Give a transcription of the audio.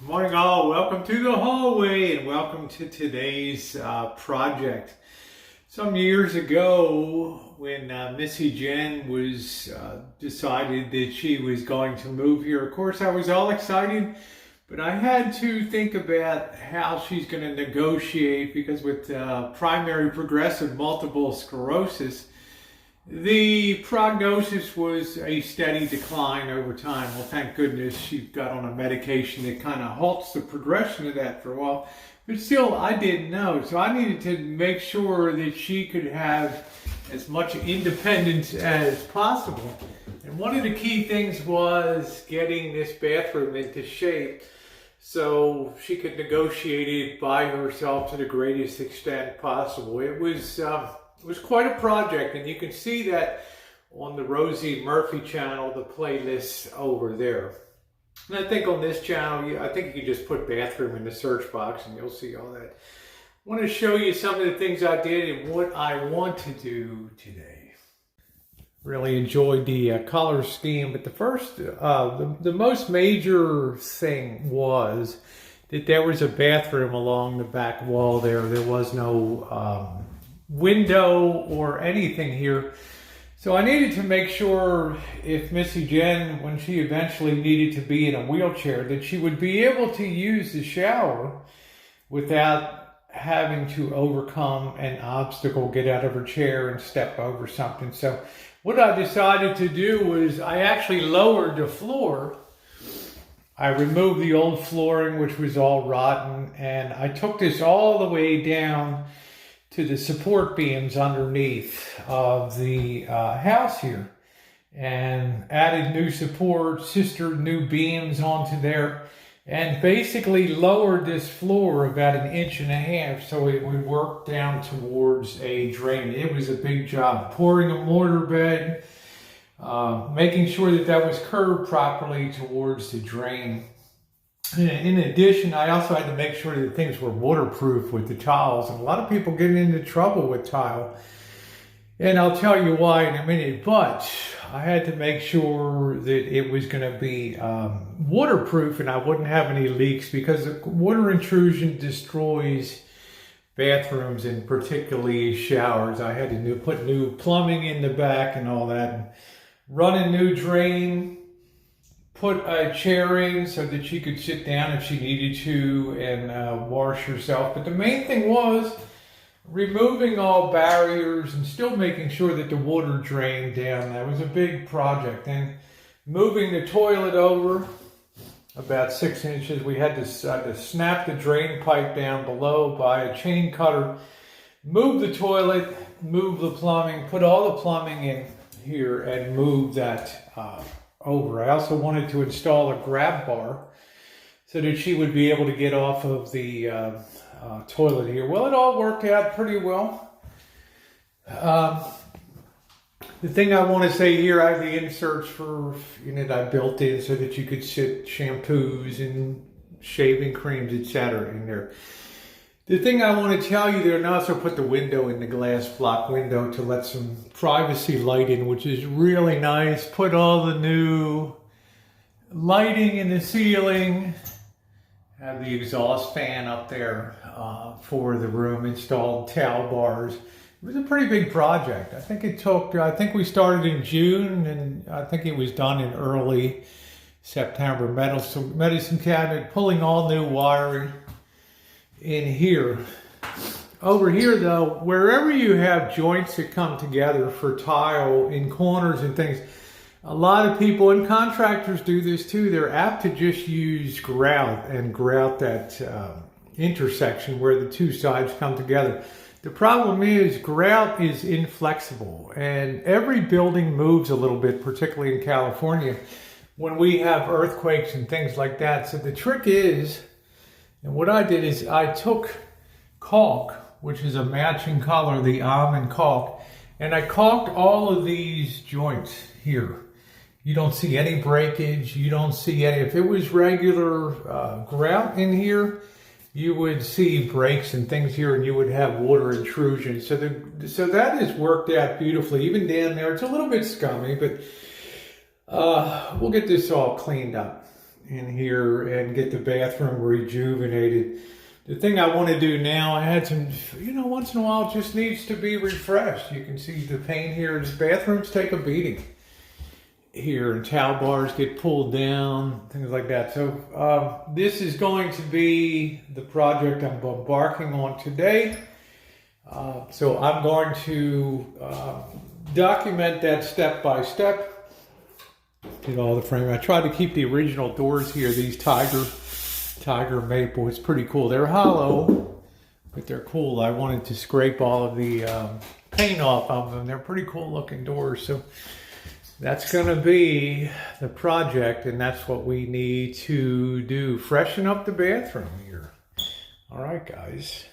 Morning all, welcome to the hallway and welcome to today's project. Some years ago when Missy Jen was decided that she was going to move here, of course I was all excited, but I had to think about how she's going to negotiate because with primary progressive multiple sclerosis, the prognosis was a steady decline over time. Well, thank goodness she got on a medication that kind of halts the progression of that for a while. But still, I didn't know. So I needed to make sure that she could have as much independence as possible. And one of the key things was getting this bathroom into shape so she could negotiate it by herself to the greatest extent possible. It was quite a project, and you can see that on the Rosie Murphy channel, the playlist over there. And I think on this channel, I think you can just put bathroom in the search box and you'll see all that. I want to show you some of the things I did and what I want to do today. Really enjoyed the color scheme, but the first, the most major thing was that there was a bathroom along the back wall there. There was no window or anything here. So I needed to make sure if Missy Jen, when she eventually needed to be in a wheelchair, that she would be able to use the shower without having to overcome an obstacle, get out of her chair and step over something. So what I decided to do was I actually lowered the floor. I removed the old flooring, which was all rotten, and I took this all the way down to the support beams underneath of the house here and added new support, sistered new beams onto there, and basically lowered this floor about 1.5 inches so it would work down towards a drain. It was a big job. Pouring a mortar bed, making sure that that was curved properly towards the drain. In addition, I also had to make sure that things were waterproof with the tiles. And a lot of people get into trouble with tile. And I'll tell you why in a minute. But I had to make sure that it was going to be waterproof and I wouldn't have any leaks, because water intrusion destroys bathrooms and particularly showers. I had to put new plumbing in the back and all that. And run a new drain. Put a chair in so that she could sit down if she needed to and wash herself. But the main thing was removing all barriers and still making sure that the water drained down. That was a big project. And moving the toilet over about 6 inches, we had to snap the drain pipe down below by a chain cutter, move the toilet, move the plumbing, put all the plumbing in here and move that over. I also wanted to install a grab bar so that she would be able to get off of the toilet here. Well, it all worked out pretty well. The thing I want to say here, I have the inserts for that I built in so that you could sit shampoos and shaving creams, etc. in there. The thing I want to tell you there, and I also put the window in, the glass block window, to let some privacy light in, which is really nice. Put all the new lighting in the ceiling. Have the exhaust fan up there for the room. Installed towel bars. It was a pretty big project. I think we started in June and I think it was done in early September. Medicine cabinet, pulling all new wiring in here. Over here though, wherever you have joints that come together for tile in corners and things, a lot of people and contractors do this too. They're apt to just use grout and grout that intersection where the two sides come together. The problem is grout is inflexible and every building moves a little bit, particularly in California when we have earthquakes and things like that. So the trick is, and what I did is I took caulk, which is a matching color, the almond caulk, and I caulked all of these joints here. You don't see any breakage. You don't see any. If it was regular grout in here, you would see breaks and things here, and you would have water intrusion. So that has worked out beautifully. Even down there, it's a little bit scummy, but we'll get this all cleaned up. in here and get the bathroom rejuvenated. The thing I want to do now, I had some, once in a while it just needs to be refreshed. You can see the paint here. These bathrooms take a beating here, and towel bars get pulled down, things like that. So this is going to be the project I'm embarking on today. So I'm going to document that step by step. Get all the frame. I tried to keep the original doors here, these tiger maple. It's pretty cool. They're hollow, but they're cool. I wanted to scrape all of the paint off of them. They're pretty cool looking doors. So that's going to be the project, and that's what we need to do. Freshen up the bathroom here. All right, guys.